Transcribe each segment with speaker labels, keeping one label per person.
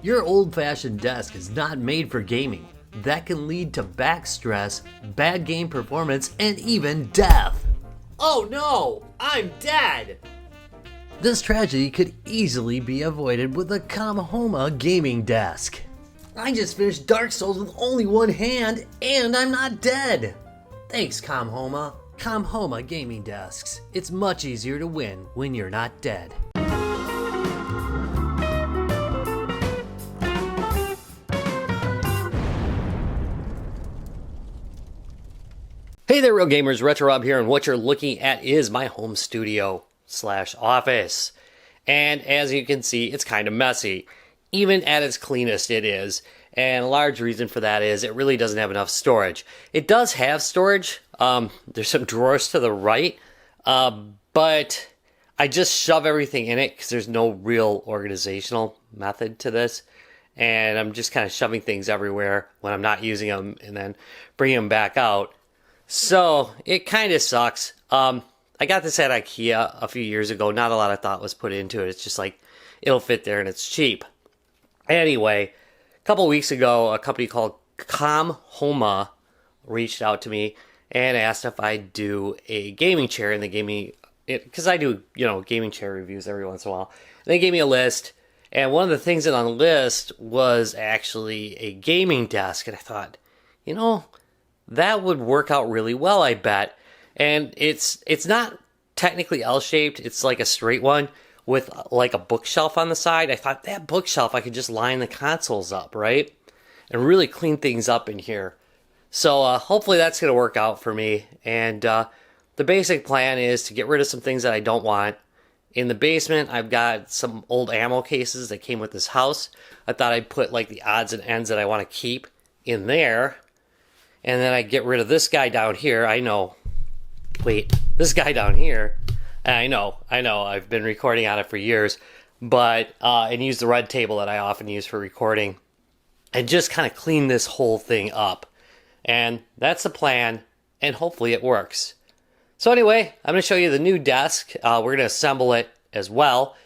Speaker 1: Your old-fashioned desk is not made for gaming. That can lead to back stress, bad game performance, and even death. Oh no, I'm dead! This tragedy could easily be avoided with a Comhoma gaming desk. I just finished Dark Souls with only one hand, and I'm not dead! Thanks, Comhoma. Comhoma gaming desks. It's much easier to win when you're not dead. Hey there, real gamers, Retro Rob here, and what you're looking at is my home studio / office. And as you can see, it's kind of messy. Even at its cleanest, it is. And a large reason for that is it really doesn't have enough storage. It does have storage. There's some drawers to the right, but I just shove everything in it because there's no real organizational method to this. And I'm just kind of shoving things everywhere when I'm not using them and then bringing them back out. So it kind of sucks. I got this at IKEA a few years ago. Not a lot of thought was put into it. It's just like, it'll fit there and it's cheap. Anyway, a couple weeks ago, a company called Comhoma reached out to me and asked if I'd do a gaming chair, and they gave me, because I do, gaming chair reviews every once in a while. And they gave me a list, and one of the things on the list was actually a gaming desk, and I thought, that would work out really well, I bet. And it's not technically L-shaped. It's like a straight one with like a bookshelf on the side. I thought that bookshelf, I could just line the consoles up, right? And really clean things up in here. So hopefully that's going to work out for me. And the basic plan is to get rid of some things that I don't want. In the basement, I've got some old ammo cases that came with this house. I thought I'd put like the odds and ends that I want to keep in there. And then I get rid of this guy down here. This guy down here. I know, I've been recording on it for years. But, and use the red table that I often use for recording. And just kind of clean this whole thing up. And that's the plan, and hopefully it works. So anyway, I'm going to show you the new desk. We're going to assemble it as well.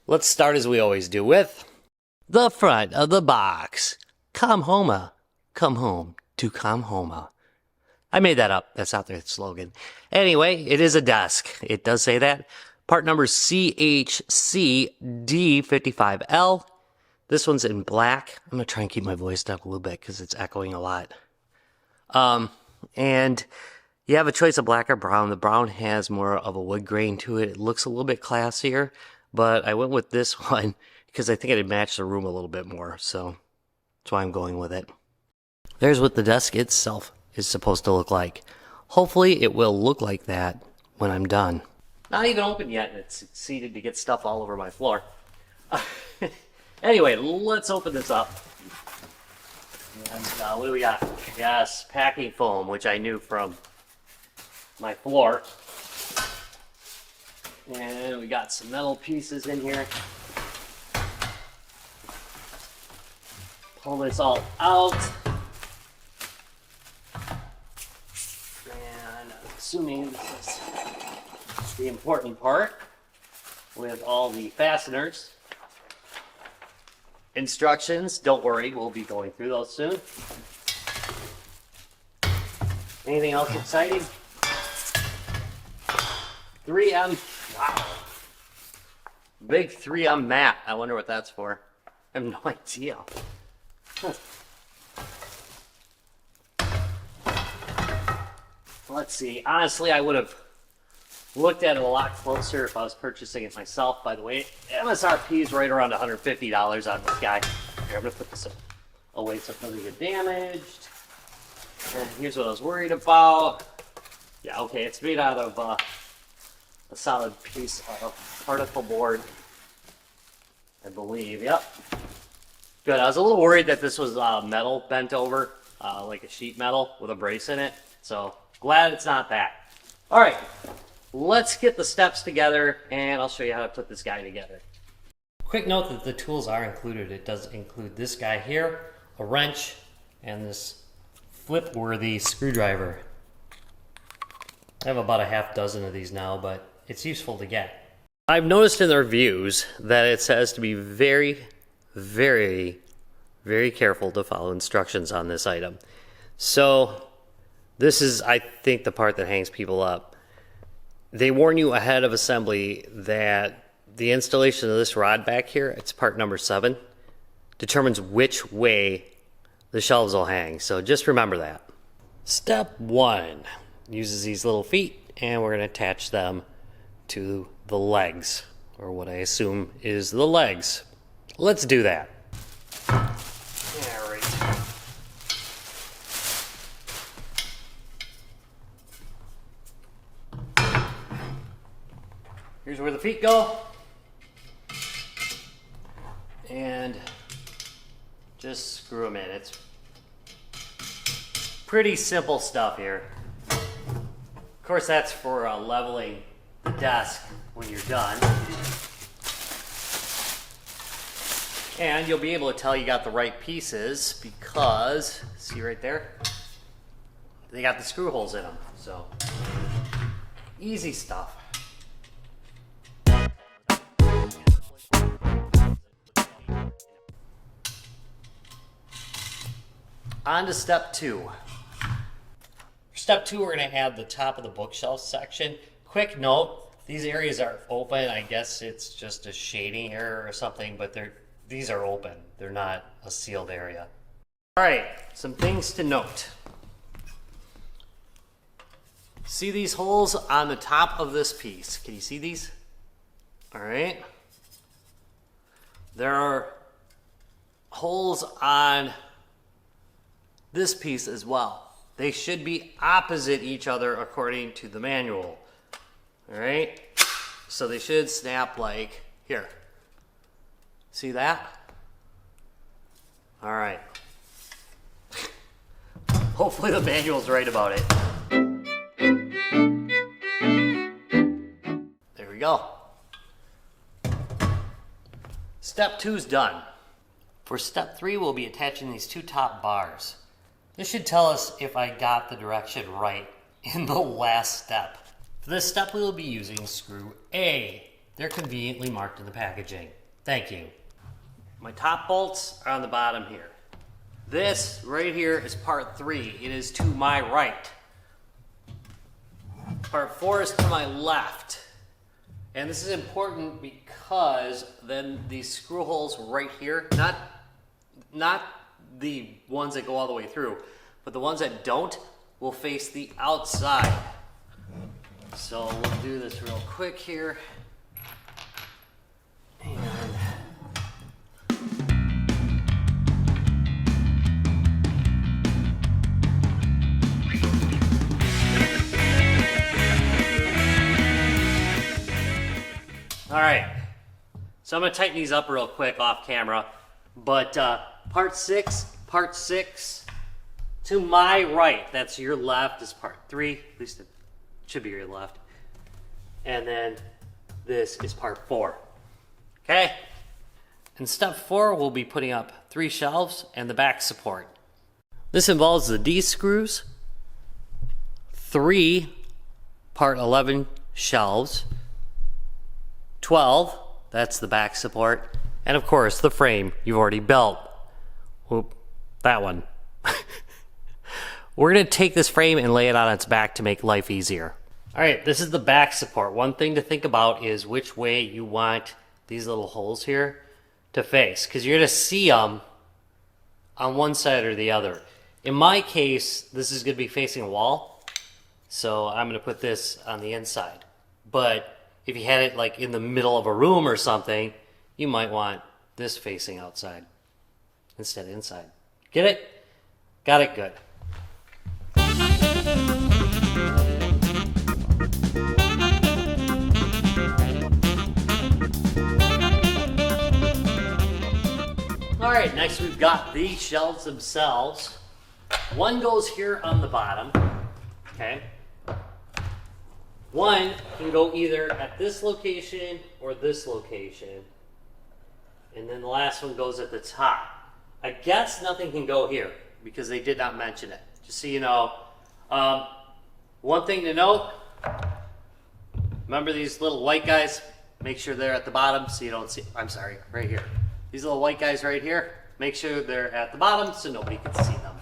Speaker 1: Let's start as we always do with the front of the box. Comhoma. Come home to Comhoma. I made that up. That's not their slogan. Anyway, it is a desk. It does say that. Part number CHCD55L. This one's in black. I'm going to try and keep my voice down a little bit because it's echoing a lot. And you have a choice of black or brown. The brown has more of a wood grain to it. It looks a little bit classier, but I went with this one because I think it'd match the room a little bit more. So that's why I'm going with it. There's what the desk itself is supposed to look like. Hopefully it will look like that when I'm done. Not even open yet, and it succeeded to get stuff all over my floor. Anyway, let's open this up. And what do we got? Yes, packing foam, which I knew from my floor. And we got some metal pieces in here. Pull this all out. And I'm assuming this is the important part with all the fasteners. Instructions, don't worry, we'll be going through those soon. Anything else exciting? 3M, wow. Big 3M mat. I wonder what that's for. I have no idea. Let's see. Honestly, I would have looked at it a lot closer if I was purchasing it myself. By the way, MSRP is right around $150 on this guy. Here, I'm going to put this away so it doesn't get damaged. And here's what I was worried about. Yeah, okay, it's made out of a solid piece of particle board, I believe. Yep. Good. I was a little worried that this was metal bent over, like a sheet metal with a brace in it. So glad it's not that. All right. Let's get the steps together, and I'll show you how to put this guy together. Quick note that the tools are included. It does include this guy here, a wrench, and this flip-worthy screwdriver. I have about a half dozen of these now, but it's useful to get. I've noticed in the reviews that it says to be very, very, very careful to follow instructions on this item. So this is, I think, the part that hangs people up. They warn you ahead of assembly that the installation of this rod back here, it's part number 7, determines which way the shelves will hang. So just remember that. Step 1 uses these little feet, and we're going to attach them to the legs, or what I assume is the legs. Let's do that. All right. Here's where the feet go. And just screw them in. It's pretty simple stuff here. Of course, that's for leveling the desk when you're done. And you'll be able to tell you got the right pieces because, see right there? They got the screw holes in them. So, easy stuff. On to step 2. For step 2, we're going to add the top of the bookshelf section. Quick note, these areas are open. I guess it's just a shading error or something, but these are open. They're not a sealed area. All right, some things to note. See these holes on the top of this piece? Can you see these? All right. There are holes on this piece as well. They should be opposite each other according to the manual. All right, so they should snap like here. See that? All right. Hopefully the manual's right about it. There we go. Step 2's done. For step 3, we'll be attaching these 2 top bars. This should tell us if I got the direction right in the last step. For this step, we will be using screw A. They're conveniently marked in the packaging. Thank you. My top bolts are on the bottom here. This right here is part 3. It is to my right. Part 4 is to my left. And this is important because then these screw holes right here, not the ones that go all the way through, but the ones that don't will face the outside. So we'll do this real quick here. And all right, so I'm going to tighten these up real quick off camera, but part 6 to my right, that's your left, is part 3, at least it should be your left, and then this is part 4, okay? In step 4, we'll be putting up 3 shelves and the back support. This involves the D screws, 3 part 11 shelves, 12, that's the back support, and of course the frame you've already built. Whoop, that one. We're going to take this frame and lay it on its back to make life easier. All right, this is the back support. One thing to think about is which way you want these little holes here to face, because you're going to see them on one side or the other. In my case, this is going to be facing a wall, so I'm going to put this on the inside. But if you had it like in the middle of a room or something, you might want this facing outside instead of inside. Get it? Got it? Good. All right, next we've got the shelves themselves. One goes here on the bottom, okay? One can go either at this location or this location. And then the last one goes at the top. I guess nothing can go here because they did not mention it. Just so you know. One thing to note, remember these little white guys? Make sure they're at the bottom so you don't see, I'm sorry, right here. These little white guys right here, make sure they're at the bottom so nobody can see them.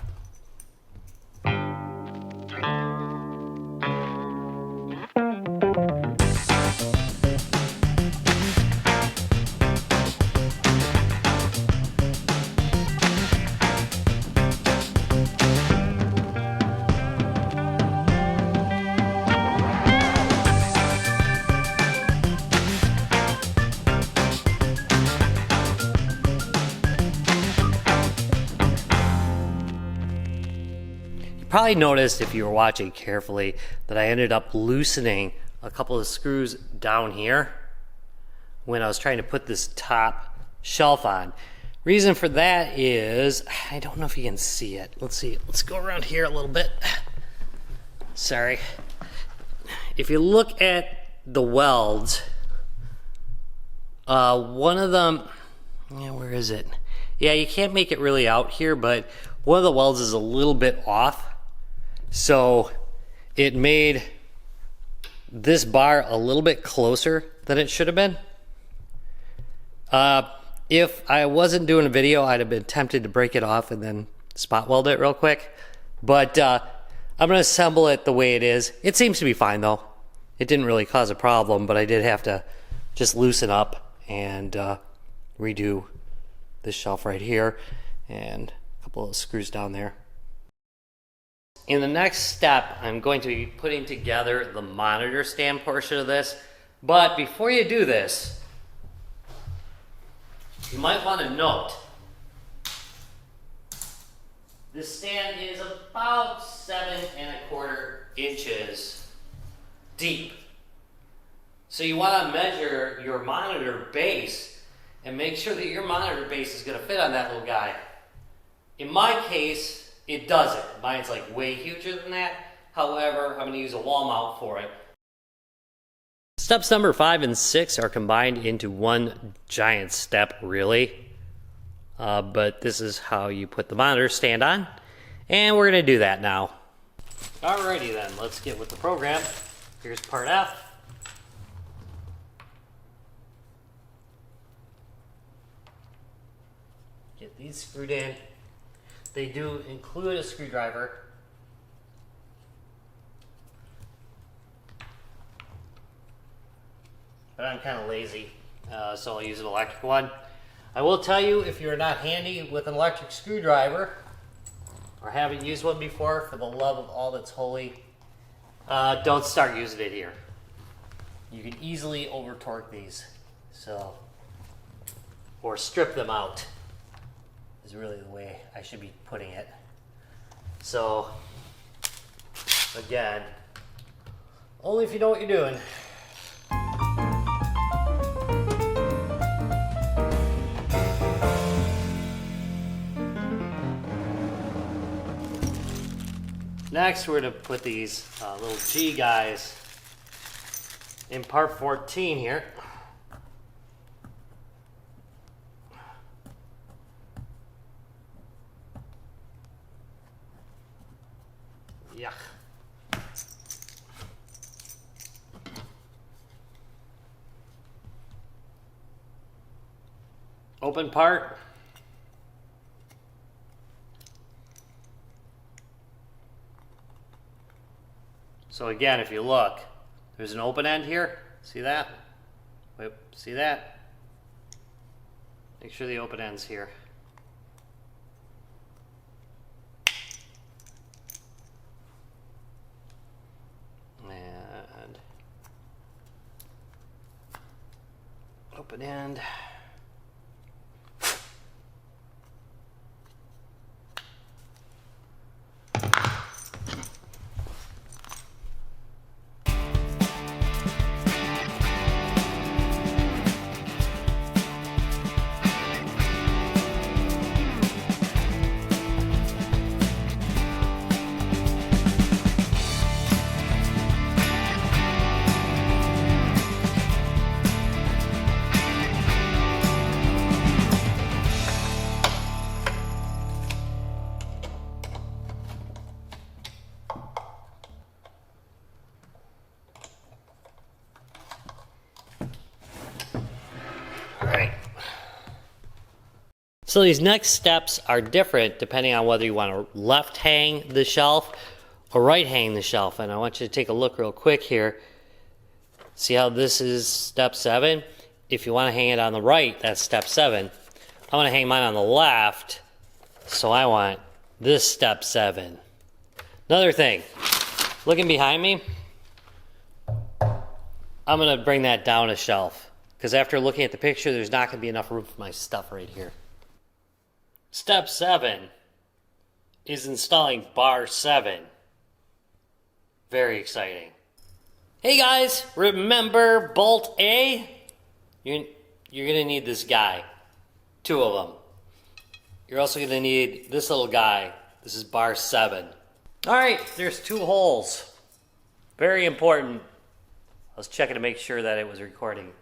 Speaker 1: Probably noticed if you were watching carefully that I ended up loosening a couple of screws down here when I was trying to put this top shelf on. Reason for that is, I don't know if you can see it. Let's see, let's go around here a little bit. Sorry. If you look at the welds, one of them, yeah, where is it? Yeah, you can't make it really out here, but one of the welds is a little bit off. So it made this bar a little bit closer than it should have been. If I wasn't doing a video, I'd have been tempted to break it off and then spot weld it real quick. But I'm going to assemble it the way it is. It seems to be fine though. It didn't really cause a problem, but I did have to just loosen up and redo this shelf right here and a couple of screws down there. In the next step, I'm going to be putting together the monitor stand portion of this. But before you do this, you might want to note, this stand is about 7¼ inches deep. So you want to measure your monitor base and make sure that your monitor base is going to fit on that little guy. In my case, it doesn't. Mine's like way huger than that. However, I'm going to use a wall mount for it. Steps number 5 and 6 are combined into one giant step, really. But this is how you put the monitor stand on. And we're going to do that now. Alrighty then, let's get with the program. Here's part F. Get these screwed in. They do include a screwdriver. But I'm kind of lazy, so I'll use an electric one. I will tell you, if you're not handy with an electric screwdriver, or haven't used one before, for the love of all that's holy, don't start using it here. You can easily over torque these, so, or strip them out, is really the way I should be putting it. So, again, only if you know what you're doing. Next, we're going to put these little G guys in part 14 here. Yuck. Open part. So again, if you look, there's an open end here. See that? Wait, see that? Make sure the open end's here. And open end. So these next steps are different depending on whether you want to left hang the shelf or right hang the shelf. And I want you to take a look real quick here. See how this is step 7? If you want to hang it on the right, that's step 7. I want to hang mine on the left, so I want this step 7. Another thing, looking behind me, I'm going to bring that down a shelf, because after looking at the picture, there's not going to be enough room for my stuff right here. Step 7 is installing bar 7. Very exciting. Hey guys, remember bolt A? You're going to need this guy. 2 of them. You're also going to need this little guy. This is bar 7. Alright, there's 2 holes. Very important. I was checking to make sure that it was recording.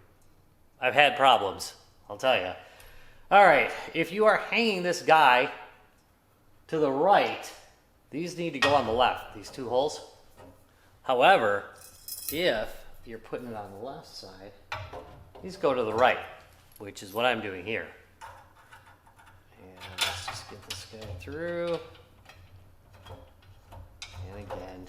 Speaker 1: I've had problems, I'll tell you. Alright, if you are hanging this guy to the right, these need to go on the left, these 2 holes. However, if you're putting it on the left side, these go to the right, which is what I'm doing here. And let's just get this guy through. And again.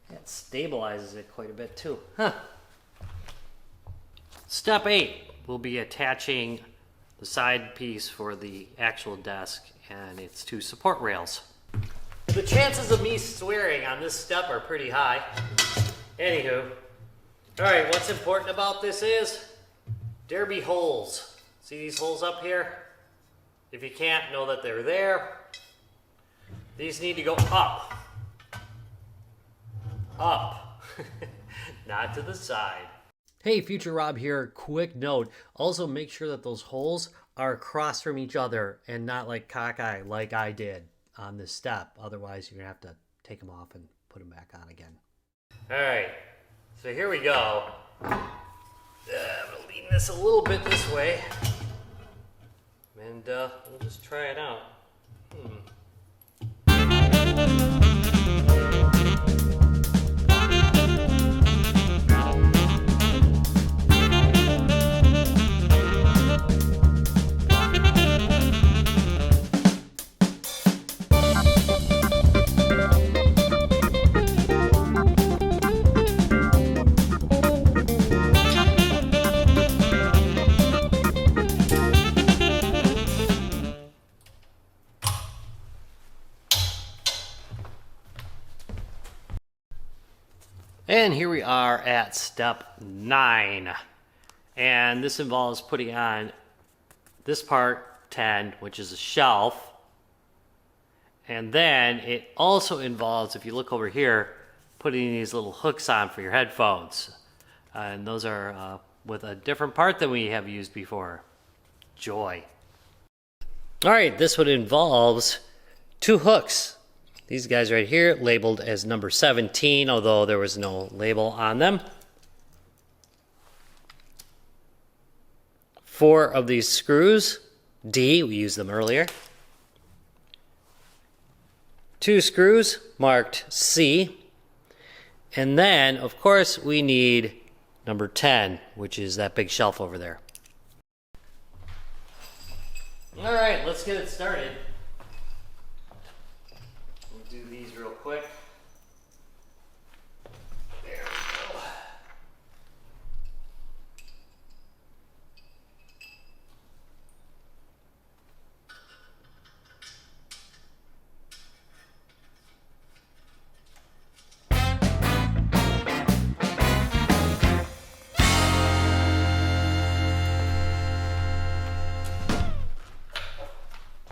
Speaker 1: That stabilizes it quite a bit too. Huh. Step 8 will be attaching the side piece for the actual desk and its 2 support rails. The chances of me swearing on this step are pretty high. Anywho, alright, what's important about this is there be holes. See these holes up here? If you can't, know that they're there. These need to go up. Up. Not to the side. Hey, Future Rob here. Quick note. Also make sure that those holes are across from each other and not like cockeye like I did on this step. Otherwise, you're going to have to take them off and put them back on again. Alright, so here we go. I'm going to lean this a little bit this way. And we'll just try it out. And here we are at step 9. And this involves putting on this part 10, which is a shelf. And then it also involves, if you look over here, putting these little hooks on for your headphones. And those are with a different part than we have used before. Joy. All right, this one involves 2 hooks. These guys right here, labeled as number 17, although there was no label on them. 4 of these screws, D, we used them earlier. 2 screws marked C. And then, of course, we need number 10, which is that big shelf over there. All right, let's get it started. We'll do these real quick. There we go.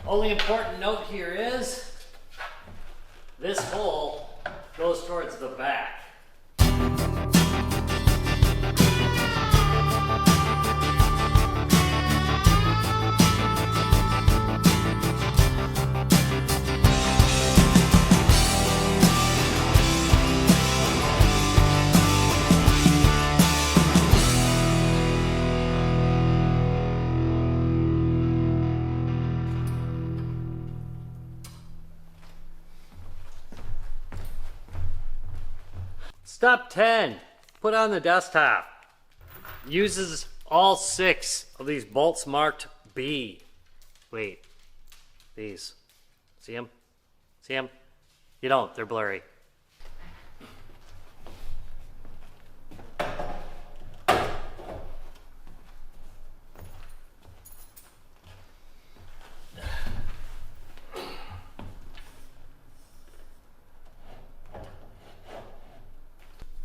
Speaker 1: Only important note here is this hole goes towards the back. Step 10. Put on the desktop. Uses all 6 of these bolts marked B. Wait. These. See them? See them? You don't. They're blurry.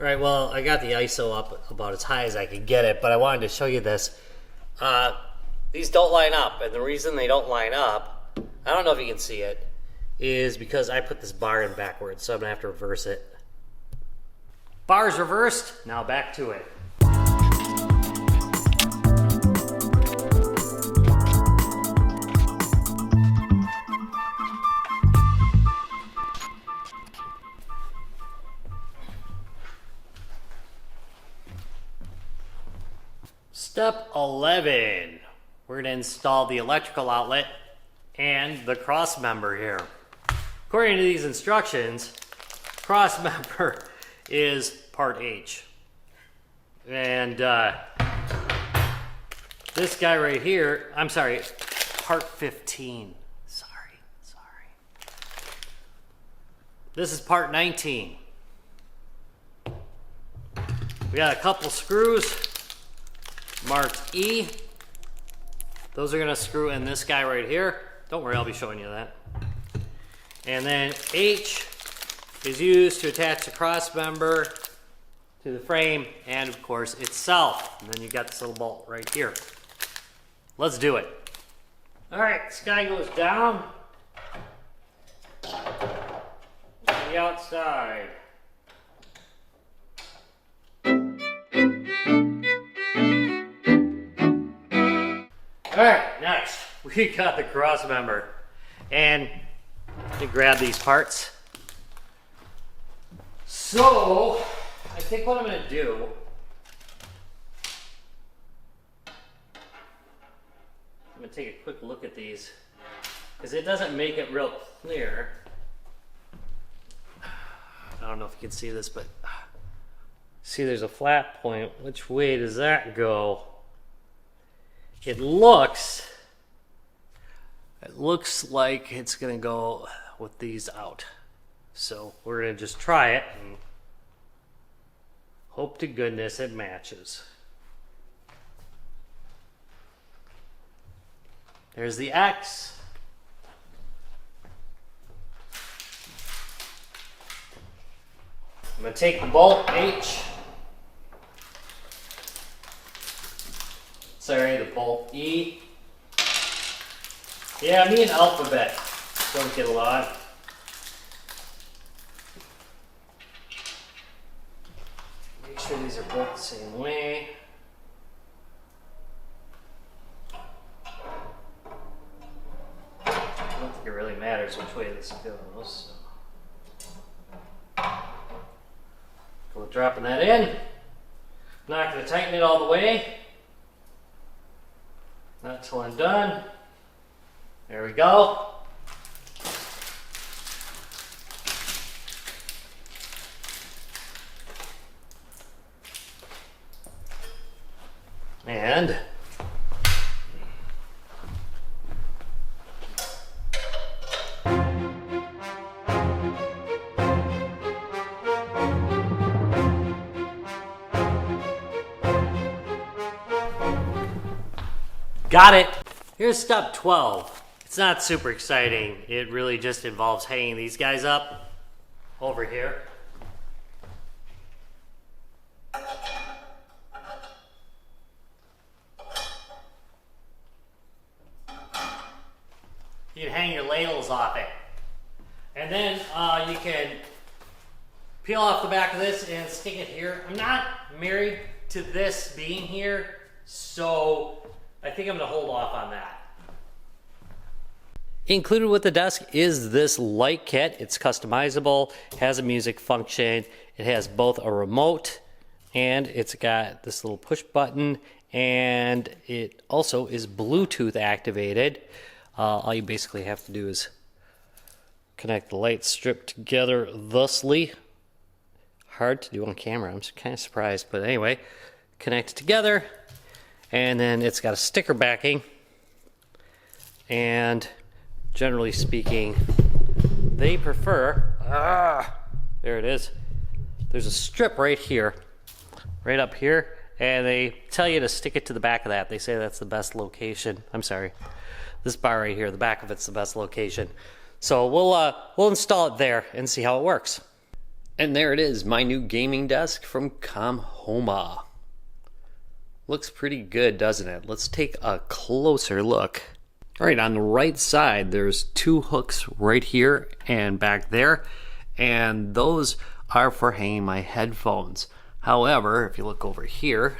Speaker 1: Alright, well, I got the ISO up about as high as I could get it, but I wanted to show you this. These don't line up, and the reason they don't line up, I don't know if you can see it, is because I put this bar in backwards, so I'm going to have to reverse it. Bar's reversed, now back to it. Step 11, we're going to install the electrical outlet and the cross member here. According to these instructions, cross member is part H. And this guy right here, I'm sorry, part 15. Sorry. This is part 19. We got a couple screws marked E. Those are going to screw in this guy right here. Don't worry, I'll be showing you that. And then H is used to attach the cross member to the frame and, of course, itself. And then you got this little bolt right here. Let's do it. All right, this guy goes down to the outside. Alright, next we got the cross member. And let me grab these parts. So, I think what I'm going to do, I'm going to take a quick look at these, because it doesn't make it real clear. I don't know if you can see this, but see there's a flat point. Which way does that go? It looks like it's going to go with these out. So we're going to just try it and hope to goodness it matches. There's the X. I'm going to take the bolt H. Sorry, the bolt E. Yeah, me and Alphabet don't get along. Make sure these are both the same way. I don't think it really matters which way this goes. So. We're dropping that in. Not going to tighten it all the way. Not till I'm done. There we go. And got it. Here's step 12. It's not super exciting. It really just involves hanging these guys up over here. You can hang your ladles off it. And then you can peel off the back of this and stick it here. I'm not married to this being here, so I think I'm going to hold off on that. Included with the desk is this light kit. It's customizable, has a music function, it has both a remote and it's got this little push button, and it also is Bluetooth activated. All you basically have to do is connect the light strip together thusly, hard to do on camera. I'm kind of surprised, but anyway, connect it together, and then it's got a sticker backing, and generally speaking, they prefer, there it is. There's a strip right here, right up here, and they tell you to stick it to the back of that. They say that's the best location. I'm sorry, this bar right here, the back of it's the best location. So we'll install it there and see how it works. And there it is, my new gaming desk from Comhoma. Looks pretty good, doesn't it? Let's take a closer look. All right, on the right side, there's 2 hooks right here and back there, and those are for hanging my headphones. However, if you look over here,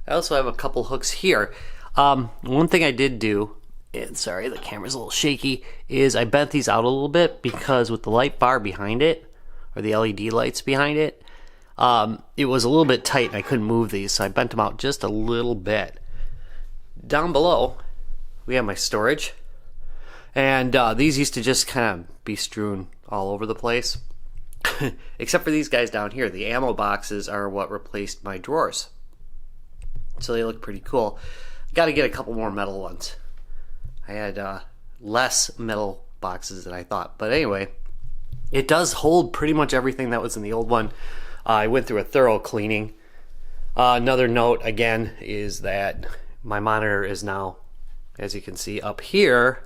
Speaker 1: I also have a couple hooks here. One thing I did do, and sorry, the camera's a little shaky, is I bent these out a little bit because with the light bar behind it, or the LED lights behind it, it was a little bit tight and I couldn't move these, so I bent them out just a little bit. Down below, we have my storage, and these used to just kind of be strewn all over the place. Except for these guys down here. The ammo boxes are what replaced my drawers. So they look pretty cool. Got to get a couple more metal ones. I had less metal boxes than I thought. But anyway, it does hold pretty much everything that was in the old one. I went through a thorough cleaning. Another note, again, is that my monitor is now, as you can see, up here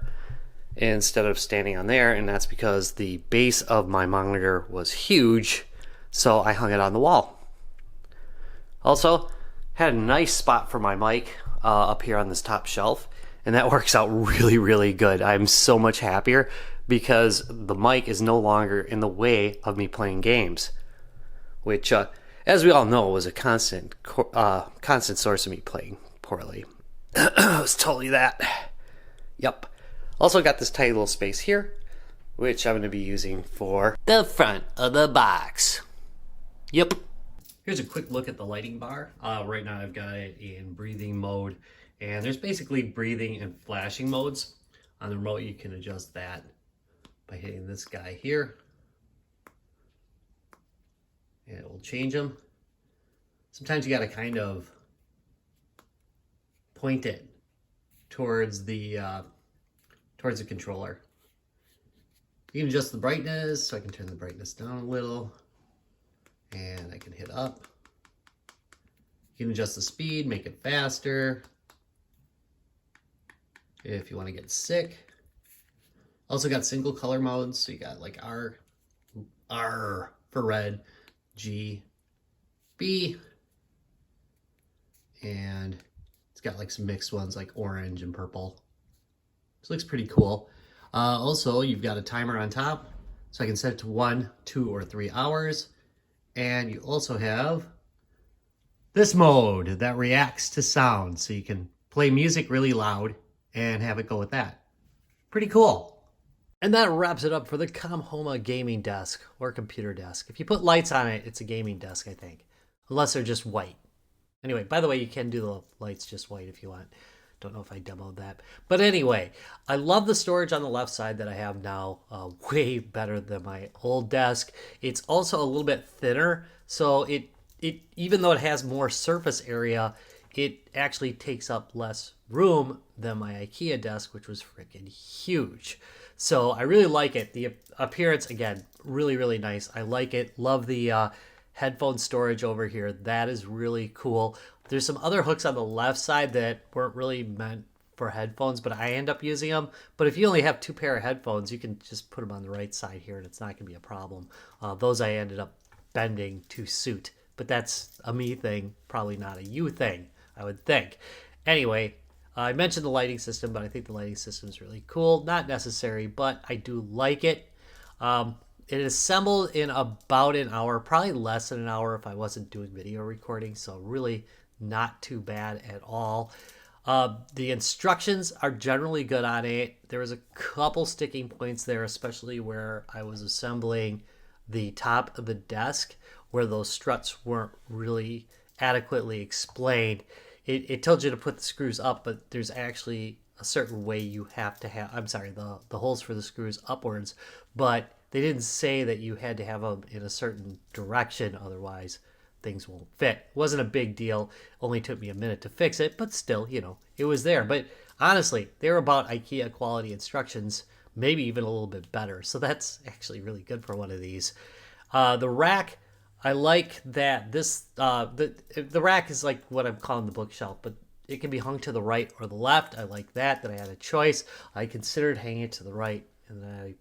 Speaker 1: instead of standing on there, and that's because the base of my monitor was huge, so I hung it on the wall. Also, had a nice spot for my mic up here on this top shelf, and that works out really, really good. I'm so much happier because the mic is no longer in the way of me playing games, which, as we all know, was a constant source of me playing poorly. It was totally that. Yep. Also got this tiny little space here, which I'm going to be using for the front of the box. Yep. Here's a quick look at the lighting bar. Right now I've got it in breathing mode, and there's basically breathing and flashing modes. On the remote you can adjust that by hitting this guy here, and it will change them. Sometimes you got to kind of point it towards the controller. You can adjust the brightness, so I can turn the brightness down a little, and I can hit up. You can adjust the speed, make it faster if you want to get sick. Also got single color modes, so you got like R for red, G, B, and it's got like some mixed ones like orange and purple. This looks pretty cool. Also, you've got a timer on top, so I can set it to 1, 2, or 3 hours. And you also have this mode that reacts to sound, so you can play music really loud and have it go with that. Pretty cool. And that wraps it up for the Comhoma gaming desk or computer desk. If you put lights on it, it's a gaming desk, I think, unless they're just white. Anyway, by the way, you can do the lights just white if you want. Don't know if I demoed that. But anyway, I love the storage on the left side that I have now. Way better than my old desk. It's also a little bit thinner, so it even though it has more surface area, it actually takes up less room than my IKEA desk, which was freaking huge. So I really like it. The appearance, again, really, really nice. I like it. Love the headphone storage over here. That is really cool. There's some other hooks on the left side that weren't really meant for headphones, but I end up using them. But if you only have 2 pair of headphones, you can just put them on the right side here and it's not going to be a problem. Those I ended up bending to suit, but that's a me thing, probably not a you thing, I would think. Anyway, I mentioned the lighting system, but I think the lighting system is really cool. Not necessary, but I do like it. It assembled in about an hour, probably less than an hour if I wasn't doing video recording, so really not too bad at all. The instructions are generally good on it. There was a couple sticking points there, especially where I was assembling the top of the desk, where those struts weren't really adequately explained. It tells you to put the screws up, but there's actually a certain way you have to have, I'm sorry, the holes for the screws upwards, but they didn't say that you had to have them in a certain direction, otherwise things won't fit. It wasn't a big deal. Only took me a minute to fix it, but still, it was there. But honestly, they were about IKEA quality instructions, maybe even a little bit better. So that's actually really good for one of these. The rack, I like that the rack is like what I'm calling the bookshelf, but it can be hung to the right or the left. I like that I had a choice. I considered hanging it to the right, and then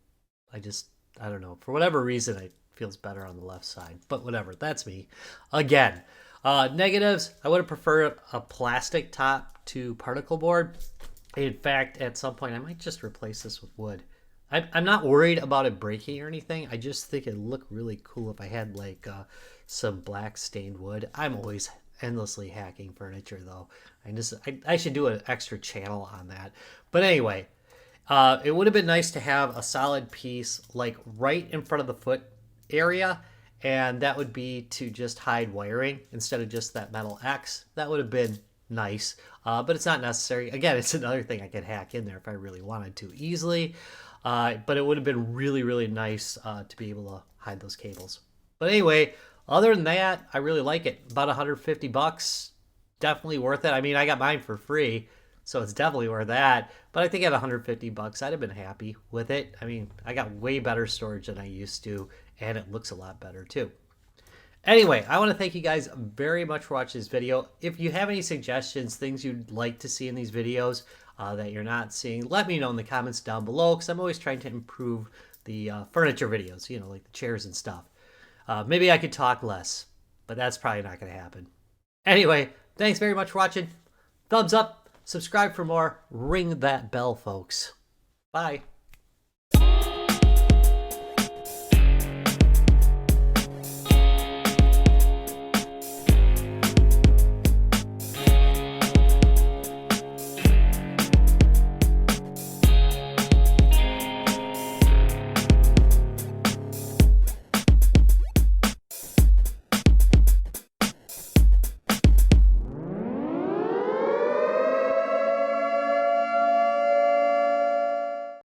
Speaker 1: I don't know, for whatever reason it feels better on the left side. But whatever, that's me. Again, negatives, I would have preferred a plastic top to particle board. In fact, at some point I might just replace this with wood. I'm not worried about it breaking or anything. I just think it'd look really cool if I had like some black stained wood. I'm always endlessly hacking furniture though. I should do an extra channel on that. But anyway, it would have been nice to have a solid piece like right in front of the foot area, and that would be to just hide wiring instead of just that metal X. That would have been nice, but it's not necessary. Again, it's another thing I could hack in there if I really wanted to easily. But it would have been really, really nice to be able to hide those cables. But anyway, other than that, I really like it. About $150, definitely worth it. I mean, I got mine for free, so it's definitely worth that. But I think at $150, I'd have been happy with it. I mean, I got way better storage than I used to, and it looks a lot better too. Anyway, I want to thank you guys very much for watching this video. If you have any suggestions, things you'd like to see in these videos that you're not seeing, let me know in the comments down below, because I'm always trying to improve the furniture videos, like the chairs and stuff. Maybe I could talk less, but that's probably not going to happen. Anyway, thanks very much for watching. Thumbs up, subscribe for more, ring that bell, folks. Bye.